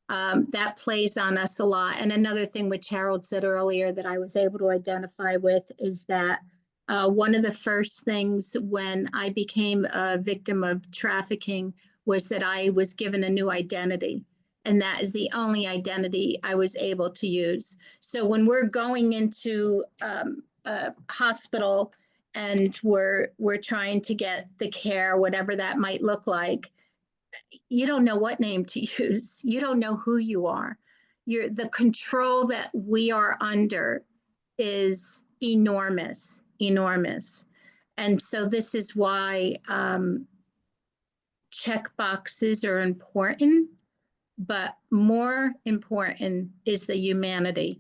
That plays on us a lot. And another thing which Harold said earlier that I was able to identify with is that one of the first things when I became a victim of trafficking was that I was given a new identity. And that is the only identity I was able to use. So when we're going into a hospital and we're trying to get the care, whatever that might look like, you don't know what name to use. You don't know who you are. The control that we are under is enormous. And so this is why check boxes are important. But more important is the humanity,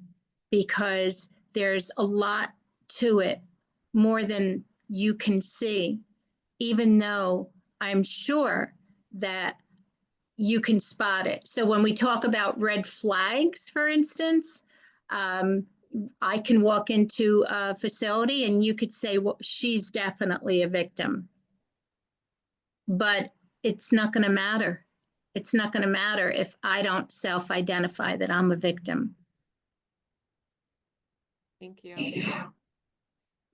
because there's a lot to it, more than you can see, even though I'm sure that you can spot it. So when we talk about red flags, for instance, I can walk into a facility and you could say, well, she's definitely a victim. But it's not going to matter. It's not going to matter if I don't self-identify that I'm a victim. Thank you.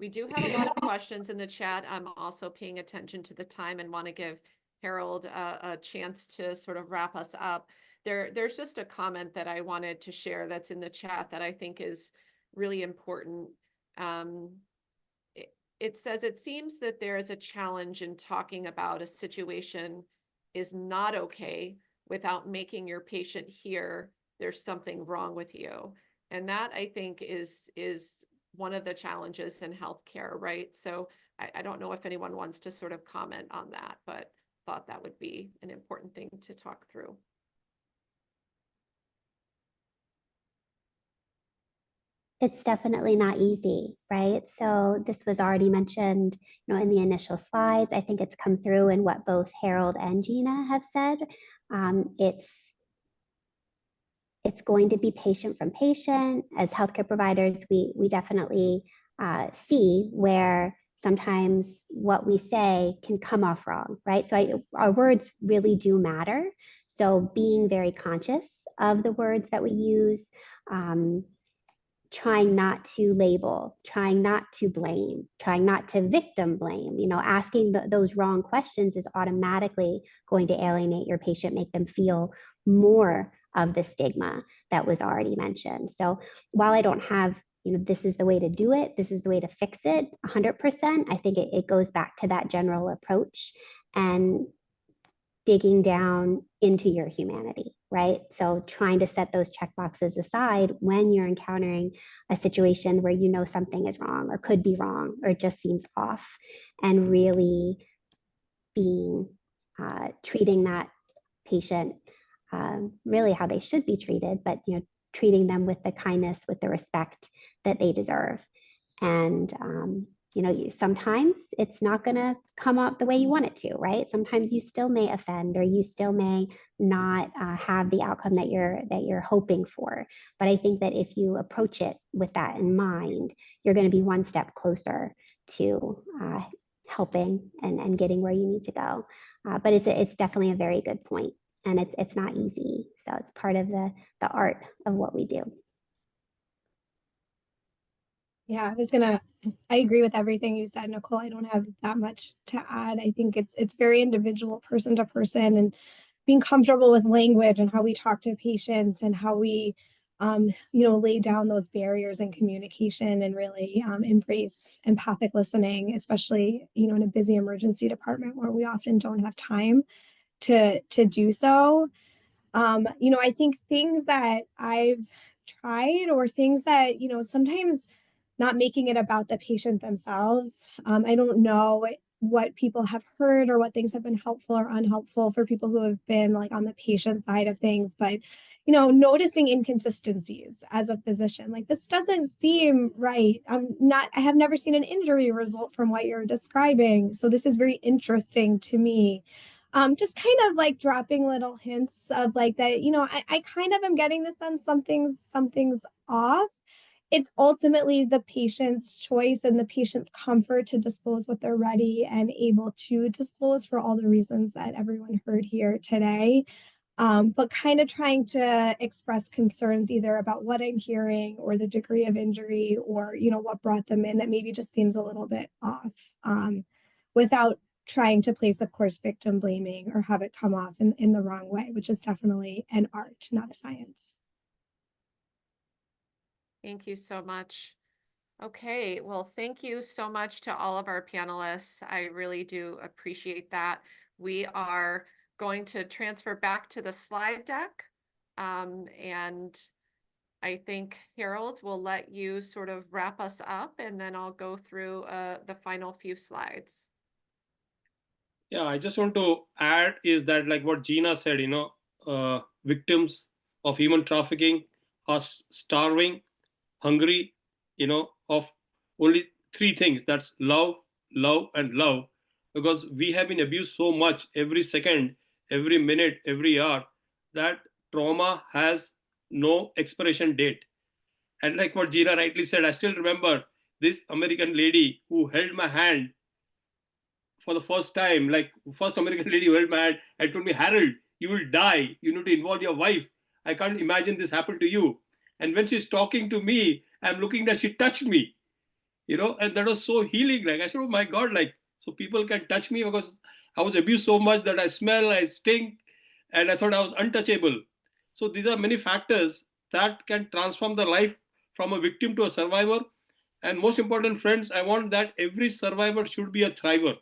We do have a lot of questions in the chat. I'm also paying attention to the time and want to give Harold a chance to sort of wrap us up. There's just a comment that I wanted to share that's in the chat that I think is really important. It says, it seems that there is a challenge in talking about a situation is not okay without making your patient hear there's something wrong with you. And that, I think, is one of the challenges in healthcare, right? So I don't know if anyone wants to sort of comment on that, but thought that would be an important thing to talk through. It's definitely not easy, right? So this was already mentioned, in the initial slides. I think it's come through in what both Harold and Gina have said. It's going to be patient from patient. As healthcare providers, we definitely see where sometimes what we say can come off wrong, right? So our words really do matter. So being very conscious of the words that we use, trying not to label, trying not to blame, trying not to victim blame. Asking those wrong questions is automatically going to alienate your patient, make them feel more of the stigma that was already mentioned. So while I don't have, this is the way to do it, this is the way to fix it 100%, I think it goes back to that general approach and digging down into your humanity, right? So trying to set those checkboxes aside when you're encountering a situation where something is wrong or could be wrong or just seems off, and really being treating that patient really how they should be treated, but treating them with the kindness, with the respect that they deserve. And sometimes it's not going to come out the way you want it to, right? Sometimes you still may offend, or you still may not have the outcome that you're hoping for. But I think that if you approach it with that in mind, you're going to be one step closer to helping and getting where you need to go. But it's definitely a very good point, and it's not easy. So it's part of the art of what we do. Yeah, I agree with everything you said, Nicole. I don't have that much to add. I think it's very individual, person to person, and being comfortable with language and how we talk to patients and how we, lay down those barriers in communication and really embrace empathic listening, especially, in a busy emergency department where we often don't have time to do so. I think things that I've tried, or things that, sometimes not making it about the patient themselves. I don't know what people have heard or what things have been helpful or unhelpful for people who have been like on the patient side of things, but noticing inconsistencies as a physician, like this doesn't seem right. I have never seen an injury result from what you're describing, so this is very interesting to me. Just kind of like dropping little hints of like that, I kind of am getting the sense something's off. It's ultimately the patient's choice and the patient's comfort to disclose what they're ready and able to disclose for all the reasons that everyone heard here today. But kind of trying to express concerns either about what I'm hearing or the degree of injury, or, what brought them in that maybe just seems a little bit off, without trying to place, of course, victim blaming or have it come off in the wrong way, which is definitely an art, not a science. Thank you so much. Okay, well, thank you so much to all of our panelists. I really do appreciate that. We are going to transfer back to the slide deck. And I think Harold will let you sort of wrap us up, and then I'll go through the final few slides. Yeah, I just want to add is that, like what Gina said, victims of human trafficking are starving, hungry, of only three things. That's love, love, and love. Because we have been abused so much every second, every minute, every hour, that trauma has no expiration date. And like what Gina rightly said, I still remember this American lady who held my hand for the first time, like first American lady who held my hand and told me, Harold, you will die. You need to involve your wife. I can't imagine this happened to you. And when she's talking to me, I'm looking that she touched me, and that was so healing. Like I said, oh my God, like, so people can touch me, because I was abused so much that I smell, I stink, and I thought I was untouchable. So these are many factors that can transform the life from a victim to a survivor. And most important, friends, I want that every survivor should be a thriver.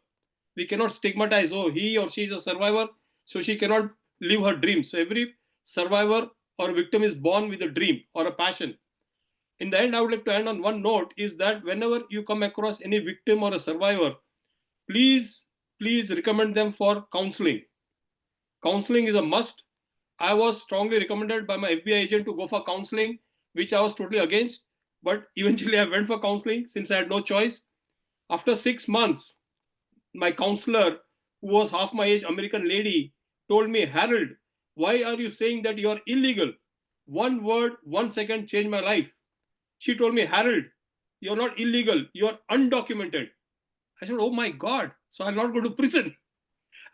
We cannot stigmatize, oh, he or she is a survivor, so she cannot live her dreams. So every survivor or victim is born with a dream or a passion. in the end, I would like to end on one note, is that whenever you come across any victim or a survivor, please recommend them for counseling. Counseling is a must. I was strongly recommended by my FBI agent to go for counseling, which I was totally against. But eventually I went for counseling since I had no choice. After 6 months, my counselor, who was half my age, American lady, told me, Harold, why are you saying that you are illegal? One word, 1 second changed my life. She told me, Harold, you're not illegal, you're undocumented. I said, oh my God, so I'll not go to prison.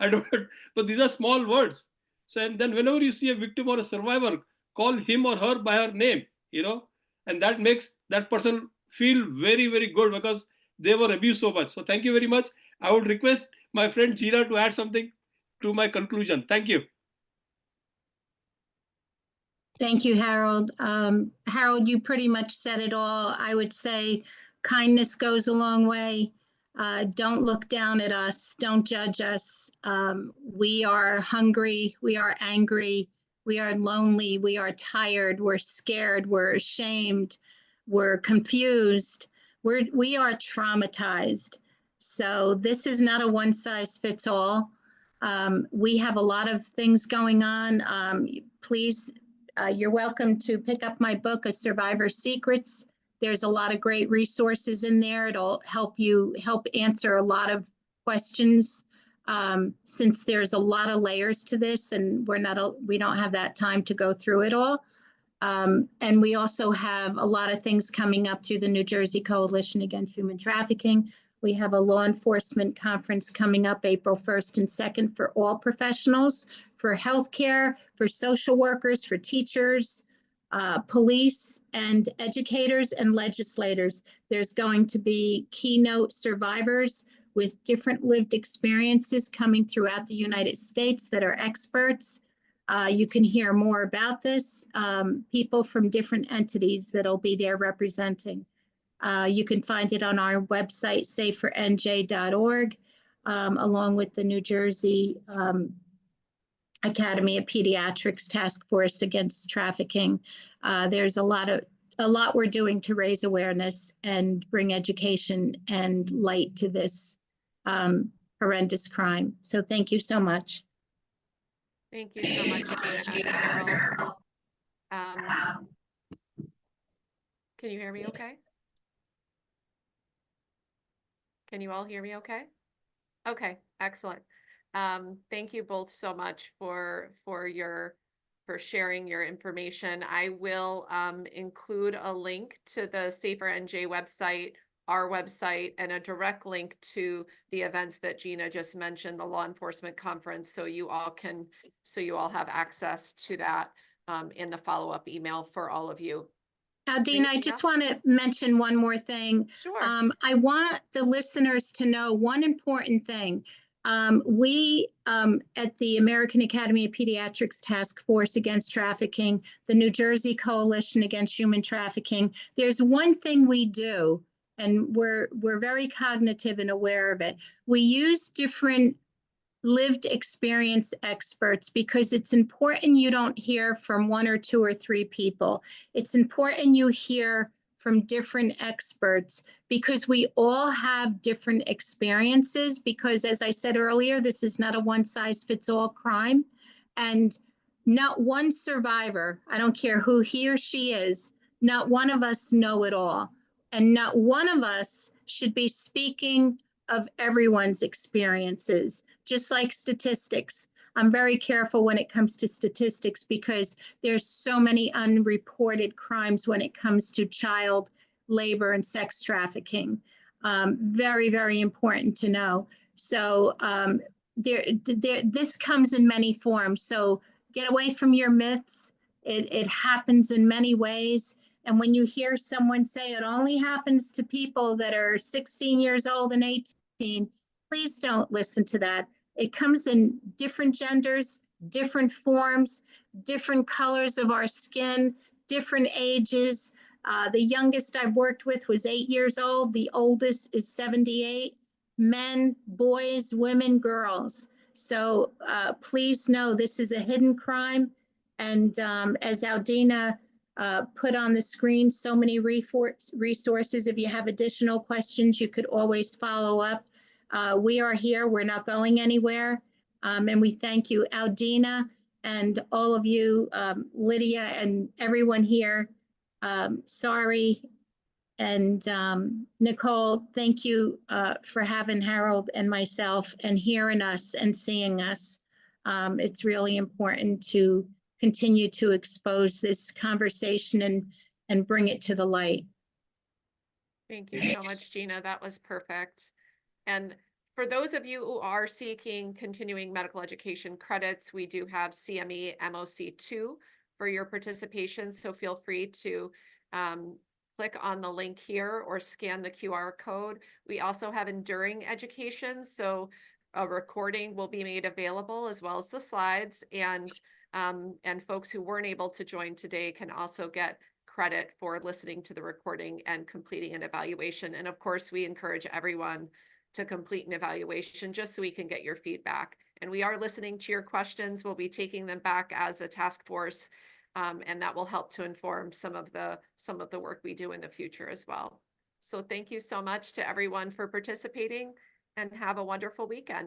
I don't, but these are small words. So, and then whenever you see a victim or a survivor, call him or her by her name, and that makes that person feel very, very good because they were abused so much. So thank you very much. I would request my friend Gina to add something to my conclusion. Thank you. Thank you, Harold. Harold, you pretty much said it all. I would say kindness goes a long way. Don't look down at us. Don't judge us. We are hungry. We are angry. We are lonely. We are tired. We're scared. We're ashamed. We're confused. We are traumatized. So this is not a one size fits all. We have a lot of things going on. Please, you're welcome to pick up my book, A Survivor's Secrets. There's a lot of great resources in there. It'll help answer a lot of questions, since there's a lot of layers to this, and we don't have that time to go through it all. And we also have a lot of things coming up through the New Jersey Coalition Against Human Trafficking. We have a law enforcement conference coming up April 1st and 2nd for all professionals, for healthcare, for social workers, for teachers, police and educators and legislators. There's going to be keynote survivors with different lived experiences coming throughout the United States that are experts. You can hear more about this, people from different entities that'll be there representing. You can find it on our website, safernj.org, along with the New Jersey Academy of Pediatrics Task Force Against Trafficking. There's a lot we're doing to raise awareness and bring education and light to this horrendous crime. So thank you so much. Thank you so much, Gina and Harold. Can you hear me okay? Can you all hear me okay? Okay, excellent. Thank you both so much for sharing your information. I will include a link to the Safer NJ website, our website, and a direct link to the events that Gina just mentioned, the law enforcement conference, so you all have access to that in the follow-up email for all of you. Dina, I just want to mention one more thing. Sure. I want the listeners to know one important thing. We at the American Academy of Pediatrics Task Force Against Trafficking, the New Jersey Coalition Against Human Trafficking, there's one thing we do, and we're very cognitive and aware of it. We use different lived experience experts because it's important you don't hear from one or two or three people. It's important you hear from different experts because we all have different experiences, because as I said earlier, this is not a one size fits all crime, and not one survivor, I don't care who he or she is, not one of us know it all, and not one of us should be speaking of everyone's experiences. Just like statistics, I'm very careful when it comes to statistics because there's so many unreported crimes when it comes to child labor and sex trafficking. Very, very important to know. So this comes in many forms. So get away from your myths. It happens in many ways. And when you hear someone say it only happens to people that are 16 years old and 18, please don't listen to that. It comes in different genders, different forms, different colors of our skin, different ages. The youngest I've worked with was 8 years old. The oldest is 78. Men, boys, women, girls. So please know this is a hidden crime. And as Aldina put on the screen so many resources. If you have additional questions, you could always follow up. We are here. We're not going anywhere. And we thank you, Aldina, and all of you, Lydia and everyone here. Sorry. And Nicole, thank you for having Harold and myself and hearing us and seeing us. It's really important to continue to expose this conversation and bring it to the light. Thank you so much, Gina. That was perfect. And for those of you who are seeking continuing medical education credits, we do have CME MOC2 for your participation. So feel free to click on the link here or scan the QR code. We also have enduring education. So a recording will be made available as well as the slides, and folks who weren't able to join today can also get credit for listening to the recording and completing an evaluation. And of course, we encourage everyone to complete an evaluation just so we can get your feedback. And we are listening to your questions. We'll be taking them back as a task force, and that will help to inform some of the work we do in the future as well. So thank you so much to everyone for participating, and have a wonderful weekend.